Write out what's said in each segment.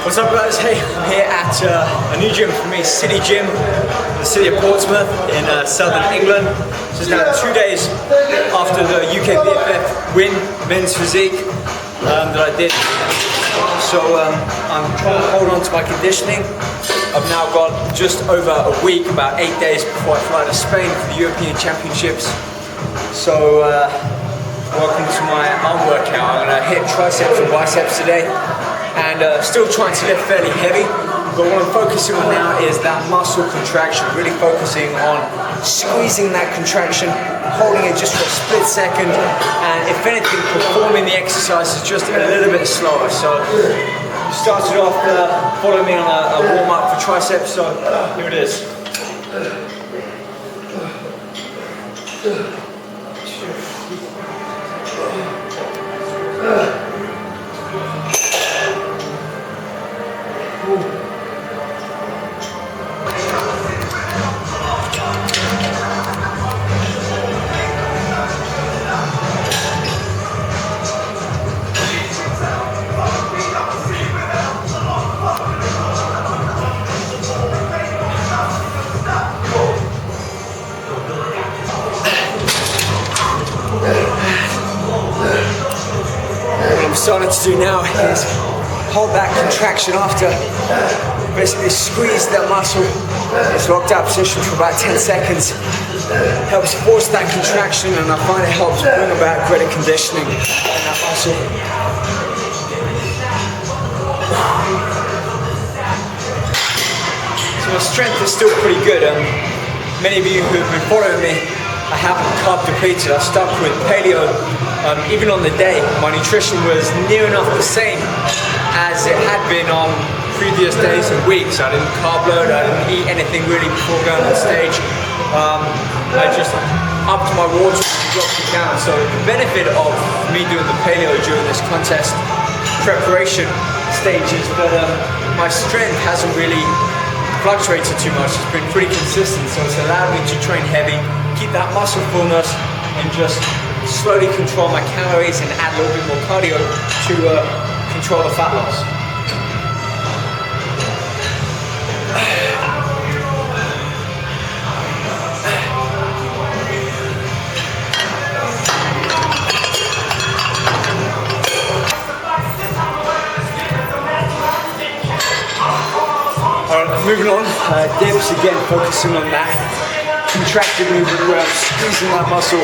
What's up guys? Hey, I'm here at a new gym for me, City Gym, in the city of Portsmouth in southern England. This is now 2 days after the UK BFF win, men's physique, that I did. So I'm trying to hold on to my conditioning. I've now got just over a week, about 8 days before I fly to Spain for the European Championships. So welcome to my arm workout. I'm going to hit triceps and biceps today. And still trying to lift fairly heavy, but what I'm focusing on now is that muscle contraction, really focusing on squeezing that contraction, holding it just for a split second, and if anything, performing the exercises just a little bit slower. So you started off following me on a warm-up for triceps, so here it is. What I'm starting to do now is hold that contraction after basically squeeze that muscle. It's locked out position for about 10 seconds. Helps force that contraction, and I find it helps bring about greater conditioning in that muscle. So my strength is still pretty good. Many of you who have been following me, I haven't carb depleted. I stuck with paleo. Even on the day, my nutrition was near enough the same as it had been on previous days and weeks. I didn't carb load, I didn't eat anything really before going on stage. I just upped my water and dropped it down. So the benefit of me doing the paleo during this contest preparation stage is that my strength hasn't really fluctuated too much. It's been pretty consistent, so it's allowed me to train heavy, keep that muscle fullness, and just slowly control my calories and add a little bit more cardio to control the fat loss. Alright, moving on, dips again, focusing on that contracted movement where I'm squeezing that muscle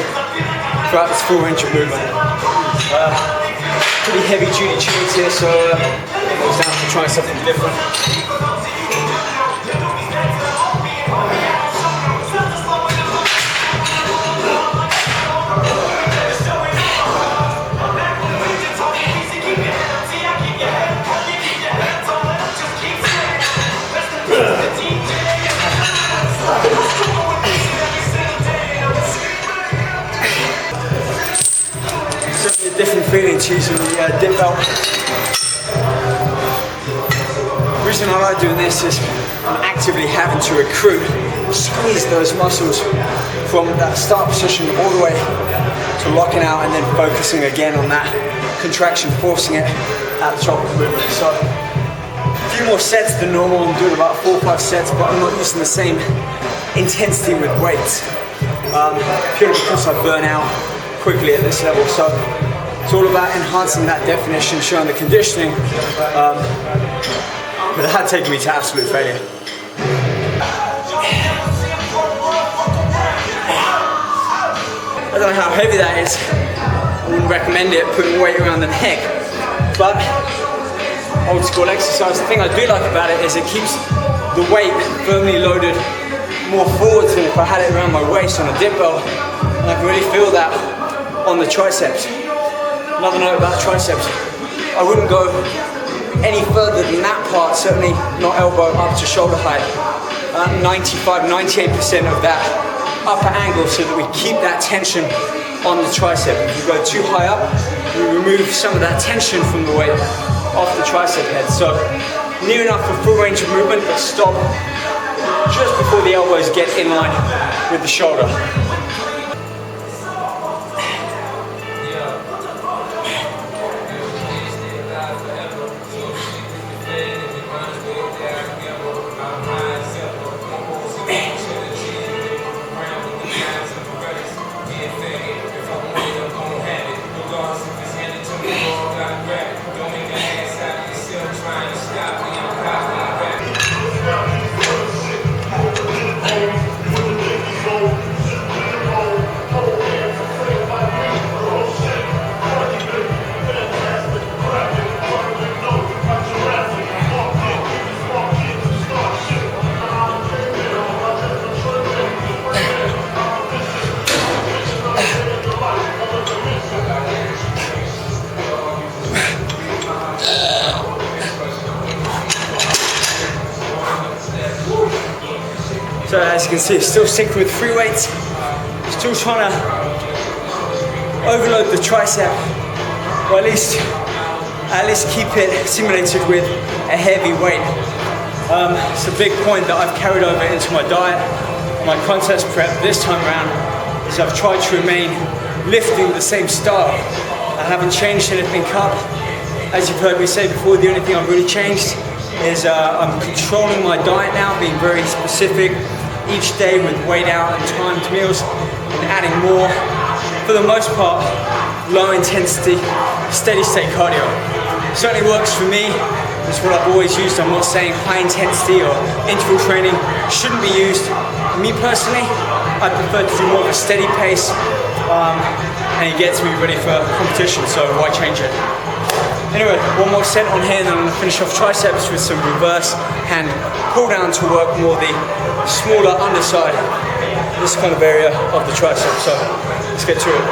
throughout this full range of movement. Pretty heavy duty tunes here, so I was down to try something different. Different feeling to using the dip belt. The reason I like doing this is I'm actively having to recruit, squeeze those muscles from that start position all the way to locking out and then focusing again on that contraction, forcing it at the top of the movement. So a few more sets than normal. I'm doing about 4 or 5 sets, but I'm not using the same intensity with weights, purely because I burn out quickly at this level. So it's all about enhancing that definition, showing the conditioning, but it had taken me to absolute failure. I don't know how heavy that is. I wouldn't recommend it, putting weight around the neck, but old school exercise. The thing I do like about it is it keeps the weight firmly loaded more forwards than if I had it around my waist on a dip belt, and I can really feel that on the triceps. Another note about triceps, I wouldn't go any further than that part, certainly not elbow up to shoulder height. 95-98% of that upper angle so that we keep that tension on the tricep. If we go too high up, we remove some of that tension from the weight off the tricep head. So near enough for full range of movement, but stop just before the elbows get in line with the shoulder. So as you can see, still sticking with free weights, still trying to overload the tricep, or at least keep it stimulated with a heavy weight. It's a big point that I've carried over into my diet, my contest prep this time around, is I've tried to remain lifting the same style. I haven't changed anything up. As you've heard me say before, the only thing I've really changed is I'm controlling my diet now, being very specific each day with weighed out and timed meals, and adding more, for the most part, low intensity, steady state cardio. Certainly works for me. It's what I've always used. I'm not saying high intensity or interval training shouldn't be used. Me personally, I prefer to do more of a steady pace, and it gets me ready for competition, so why change it? Anyway, one more set on here, and then I'm gonna finish off triceps with some reverse hand pull down to work more the smaller underside, this kind of area of the tricep. So let's get to it.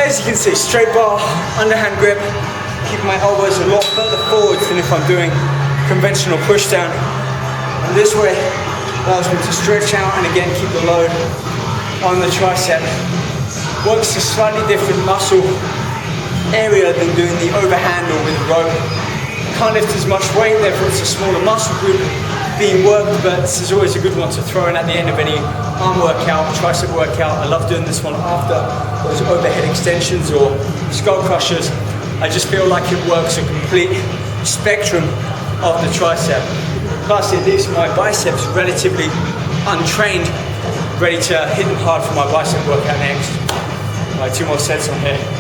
As you can see, straight bar, underhand grip, keeping my elbows a lot further forwards than if I'm doing conventional push down. And this way allows me to stretch out and again keep the load on the tricep. Works a slightly different muscle area than doing the overhand or with a rope. Can't lift as much weight, therefore it's a smaller muscle group being worked, but this is always a good one to throw in at the end of any arm workout, tricep workout. I love doing this one after those overhead extensions or skull crushers. I just feel like it works a complete spectrum of the tricep. Plus it leaves my biceps relatively untrained, ready to hit them hard for my bicep workout next. All right, 2 more sets on here.